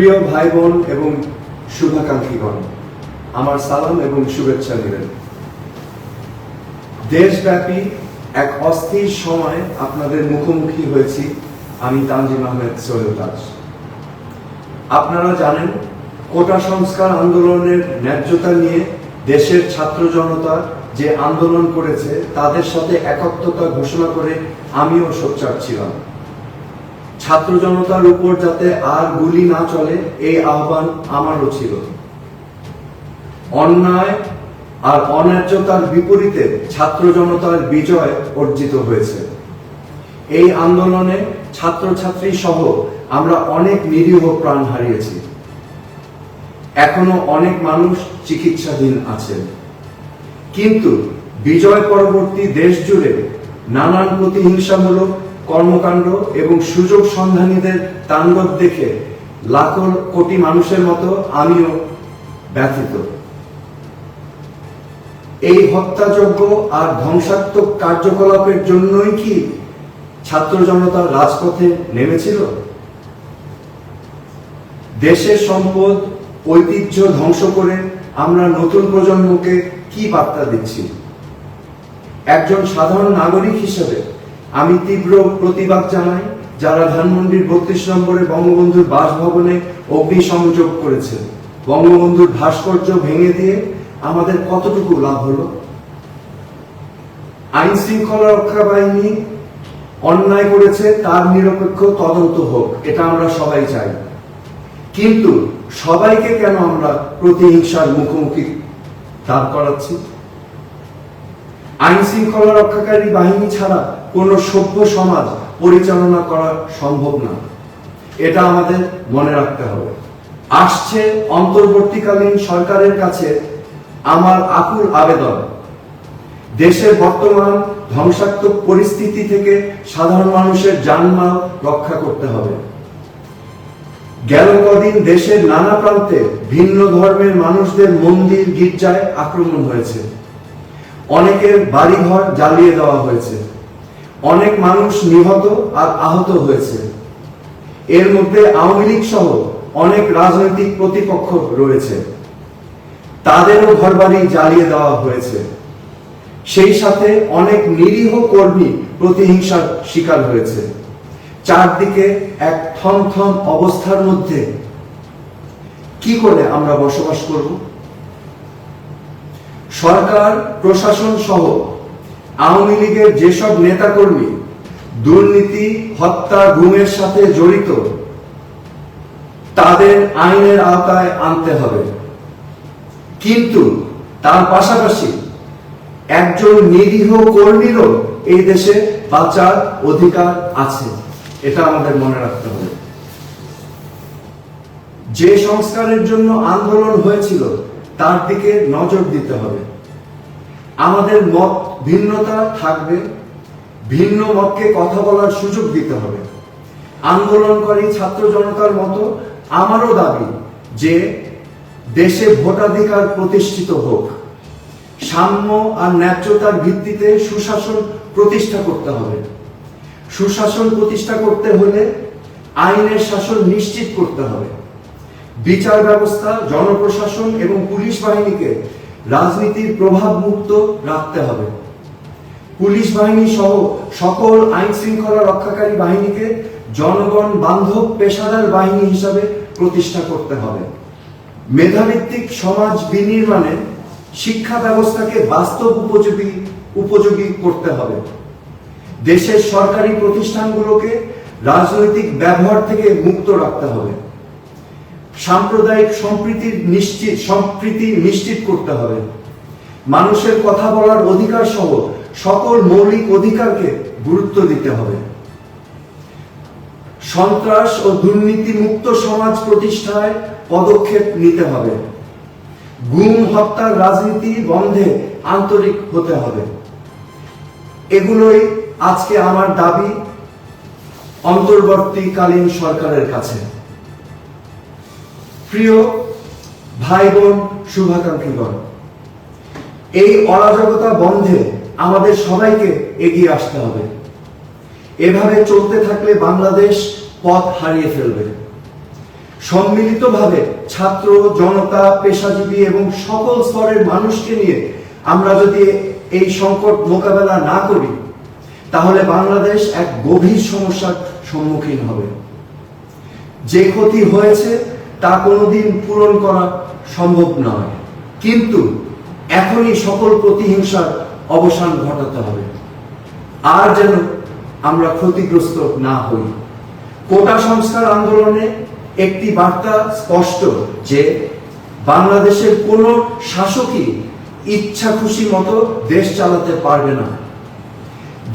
প্রিয় ভাই বোন এবং শুভাকাঙ্ক্ষীগণ, আমার সালাম এবং শুভেচ্ছা নেবেন। দেশব্যাপী এক অস্থির সময় আপনাদের মুখোমুখি হয়েছি আমি তানজিম আহমেদ সৈয়দ তাজ। আপনারা জানেন, কোটা সংস্কার আন্দোলনের ন্যায্যতা নিয়ে দেশের ছাত্র জনতা যে আন্দোলন করেছে তাদের সাথে একাত্মতা ঘোষণা করে আমিও সোচ্চার ছিলাম। ছাত্র জনতার উপর যাতে আর গুলি না চলে এই আহ্বান আমারও ছিল। অন্যায় আর অন্যায্যতার বিপরীতে ছাত্র জনতার বিজয় অর্জিত হয়েছে। এই আন্দোলনে ছাত্রছাত্রী সহ আমরা অনেক নিরীহ প্রাণ হারিয়েছি। এখনো অনেক মানুষ চিকিৎসাধীন আছেন। কিন্তু বিজয় পরবর্তী দেশ জুড়ে নানান প্রতিহিংসামূলক কর্মকাণ্ড এবং সুযোগ সন্ধানীদের তাণ্ডব দেখে লাখো কোটি মানুষের মতো আমিও ব্যথিত। এই হত্যাযজ্ঞ আর ধ্বংসাত্মক কার্যকলাপের জন্যই কি ছাত্র জনতা রাজপথে নেমেছিল? দেশের সম্পদ ঐতিহ্য ধ্বংস করে আমরা নতুন প্রজন্মকে কি বার্তা দিচ্ছি? একজন সাধারণ নাগরিক হিসেবে আমি তীব্র প্রতিবাদ জানাই যারা ধানমন্ডির ৩২ নম্বরে বঙ্গবন্ধুর বাসভবনে অগ্নিসংযোগ করেছে। বঙ্গবন্ধুর ভাস্কর্য ভেঙে দিয়ে আমাদের কতটুকু লাভ হলো? আইন শৃঙ্খলা রক্ষা বাহিনী অন্যায় করেছে, তার নিরপেক্ষ তদন্ত হোক, এটা আমরা সবাই চাই। কিন্তু সবাইকে কেন আমরা প্রতিহিংসার মুখোমুখি দাঁড় করাচ্ছি? আইন শৃঙ্খলা রক্ষাকারী বাহিনী ছাড়া কোন সভ্য সমাজ পরিচালনা করা সম্ভব না, এটা আমাদের মনে রাখতে হবে। আসছে অন্তর্বর্তীকালীন সরকারের কাছে আমার আকুল আবেদন, দেশের বর্তমান ধ্বংসাত্মক পরিস্থিতি থেকে সাধারণ মানুষের জানমাল রক্ষা করতে হবে। গেল কদিন দেশের নানা প্রান্তে ভিন্ন ধর্মের মানুষদের মন্দির গির্জায় আক্রমণ হয়েছে, অনেকের বাড়িঘর জ্বালিয়ে দেওয়া হয়েছে, অনেক মানুষ নিহত আর আহত হয়েছে। এর মধ্যে আওয়ামী লীগ সহ অনেক রাজনৈতিক প্রতিপক্ষ রয়েছে, তাদেরও ঘরবাড়ি জ্বালিয়ে দেওয়া হয়েছে। সেই সাথে অনেক নিরীহ কর্মী প্রতিহিংসার শিকার হয়েছে। চারদিকে এক থমথম অবস্থার মধ্যে কি করে আমরা বসবাস করব? সরকার প্রশাসন সহ আওয়ামী লীগের যেসব নেতাকর্মী দুর্নীতি, হত্যা, গুমের সাথে জড়িত, তাদের আইনের আওতায় আনতে হবে। কিন্তু তার পাশাপাশি একজন নিরীহ কর্মীরও এই দেশে বাঁচার অধিকার আছে, এটা আমাদের মনে রাখতে হবে। যে সংস্কারের জন্য আন্দোলন হয়েছিল তার দিকে নজর দিতে হবে। আমাদের মত ভিন্নতা থাকবে, ভিন্ন মতকে কথা বলার সুযোগ দিতে হবে। আন্দোলনকারী ছাত্র জনতার মতো আমারও দাবি যে দেশে ভোটাধিকার প্রতিষ্ঠিত হোক, সাম্য আর ন্যায্যতার ভিত্তিতে সুশাসন প্রতিষ্ঠা করতে হবে। সুশাসন প্রতিষ্ঠা করতে হলে আইনের শাসন নিশ্চিত করতে হবে। বিচার ব্যবস্থা, জনপ্রশাসন এবং পুলিশ বাহিনীকে রাজনীতির প্রভাব মুক্ত রাখতে হবে। পুলিশ বাহিনী সহ সকল আইন শৃঙ্খলা রক্ষাকারী বাহিনীকে জনগণ বান্ধব পেশাদার বাহিনী হিসাবে প্রতিষ্ঠা করতে হবে। মেধাভিত্তিক সমাজ বিনির্মাণে শিক্ষা ব্যবস্থাকে বাস্তব উপযোগী করতে হবে। দেশের সরকারি প্রতিষ্ঠানগুলোকে রাজনৈতিক ব্যবহার থেকে মুক্ত রাখতে হবে। সাম্প্রদায়িক সম্প্রীতি নিশ্চিত করতে হবে। মানুষের কথা বলার অধিকার সহ সকল মৌলিক অধিকারকে গুরুত্ব দিতে হবে। সন্ত্রাস ও দুর্নীতি মুক্ত সমাজ প্রতিষ্ঠায় পদক্ষেপ নিতে হবে। গুম, হত্যার রাজনীতি বন্ধে আন্তরিক হতে হবে। এগুলোই আজকে আমার দাবি অন্তর্বর্তীকালীন সরকারের কাছে। প্রিয় ভাই বোন শুভাকাঙ্ক্ষীগণ, এই অরাজকতা বন্ধে আমাদের সবাইকে এগিয়ে আসতে হবে। এভাবে চলতে থাকলে বাংলাদেশ পথ হারিয়ে ফেলবে। সম্মিলিতভাবে ছাত্র জনতা পেশাজীবী এবং সকল স্তরের মানুষকে নিয়ে আমরা যদি এই সংকট মোকাবেলা না করি তাহলে বাংলাদেশ এক গভীর সমস্যার সম্মুখীন হবে। যে ক্ষতি হয়েছে তা কোনোদিন পূরণ করা সম্ভব নয়, কিন্তু এখনই সকল প্রতিহিংসার অবসান ঘটাতে হবে। আর যেন আমরা ক্ষতিগ্রস্ত না হই। কোটা সংস্কার আন্দোলনে একটি বার্তা স্পষ্ট যে বাংলাদেশের কোন শাসকই ইচ্ছা খুশি মতো দেশ চালাতে পারবে না।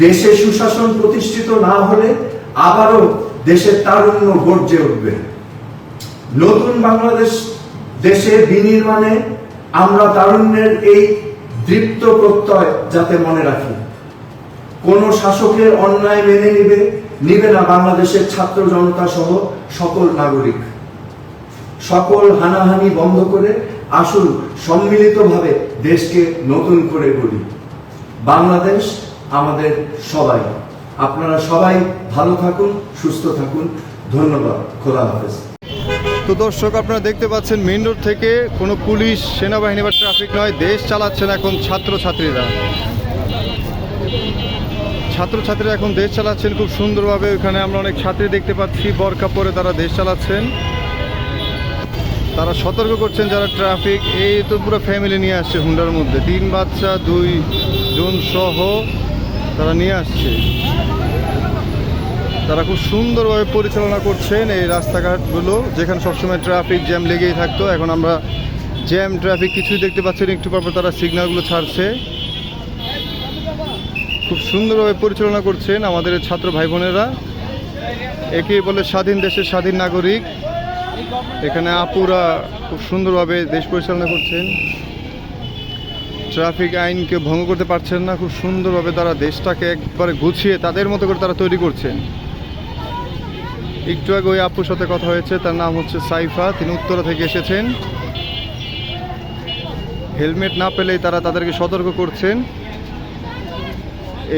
দেশে সুশাসন প্রতিষ্ঠিত না হলে আবারও দেশের তারুণ্য গর্জে উঠবে। নতুন বাংলাদেশ দেশে বিনির্মাণে আমরা তারুণ্যের এই দৃপ্ত প্রত্যয় যাতে মনে রাখি। কোন শাসকের অন্যায় মেনে নিবে না বাংলাদেশের ছাত্র জনতা সহ সকল নাগরিক। সকল হানাহানি বন্ধ করে আসুন সম্মিলিতভাবে দেশকে নতুন করে গড়ি। বাংলাদেশ আমাদের সবাই। আপনারা সবাই ভালো থাকুন, সুস্থ থাকুন। ধন্যবাদ। খোদা হাফেজ। তো দর্শক, আপনারা দেখতে পাচ্ছেন মেইন রোড থেকে কোনো পুলিশ সেনাবাহিনী বা ট্রাফিক নয়, দেশ চালাচ্ছেন এখন ছাত্রছাত্রীরা এখন দেশ চালাচ্ছেন খুব সুন্দরভাবে। ওখানে আমরা অনেক ছাত্রী দেখতে পাচ্ছি বরকা পরে, তারা দেশ চালাচ্ছেন। তারা সতর্ক করছেন যারা ট্রাফিক। এই তো পুরো ফ্যামিলি নিয়ে আসছে হুন্ডার মধ্যে, 3 বাচ্চা 2 জন সহ তারা নিয়ে আসছে। তারা খুব সুন্দরভাবে পরিচালনা করছেন এই রাস্তাঘাটগুলো, যেখানে সবসময় ট্রাফিক জ্যাম লেগেই থাকতো। এখন আমরা জ্যাম ট্রাফিক কিছুই দেখতে পাচ্ছেন, একটু পর তারা সিগন্যালগুলো ছাড়ছে। খুব সুন্দরভাবে পরিচালনা করছেন আমাদের ছাত্র ভাই বোনেরা। একেই বলে স্বাধীন দেশের স্বাধীন নাগরিক। এখানে আপুরা খুব সুন্দরভাবে দেশ পরিচালনা করছেন। ট্রাফিক আইনকে ভঙ্গ করতে পারছেন না, খুব সুন্দরভাবে তারা দেশটাকে একবারে গুছিয়ে তাদের মতো করে তারা তৈরি করছেন। একটু আগে ওই আপুর সাথে কথা হয়েছে, তার নাম হচ্ছে সাইফা, তিনি উত্তরা থেকে এসেছেন। হেলমেট না পেলেই তারা তাদেরকে সতর্ক করছেন।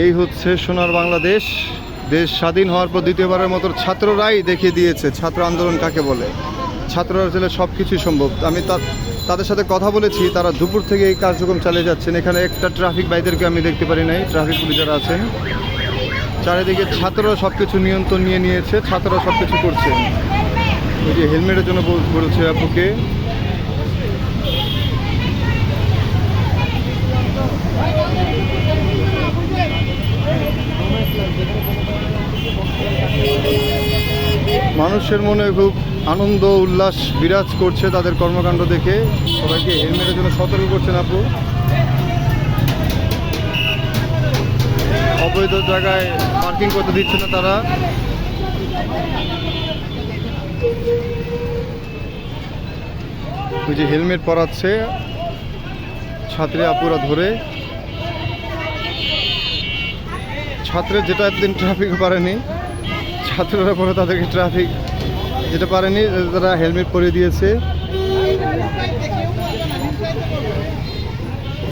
এই হচ্ছে সোনার বাংলাদেশ। দেশ স্বাধীন হওয়ার পর দ্বিতীয়বারের মতো ছাত্ররাই দেখিয়ে দিয়েছে ছাত্র আন্দোলন কাকে বলে। ছাত্ররা চাইলে সব কিছুই সম্ভব। আমি তাদের সাথে কথা বলেছি, তারা দুপুর থেকে এই কার্যক্রম চালিয়ে যাচ্ছেন। এখানে একটা ট্রাফিক ভাইদেরকে আমি দেখতে পারি নাই, ট্রাফিক পুলিশ যারা আছেন। চারিদিকে ছাত্ররা সব কিছু নিয়ন্ত্রণ নিয়ে নিয়েছে, ছাত্ররা সব কিছু করছেন। ওই যে হেলমেটের জন্য বলছে আপুকে। মানুষের মনে খুব আনন্দ উল্লাস বিরাজ করছে তাদের কর্মকাণ্ড দেখে। সবাইকে হেলমেটের জন্য সতর্ক করছেন আপু। অবৈধ জায়গায় পার্কিং করতে দিচ্ছে না তারা। ওই যে হেলমেট পরাচ্ছে ছাত্রী আপুরা ধরে। ছাত্রের যেটা একদিন ট্রাফিক পারেনি, ছাত্ররা পরে তাদেরকে ট্রাফিক যেটা পারেনি, তারা হেলমেট পরিয়ে দিয়েছে।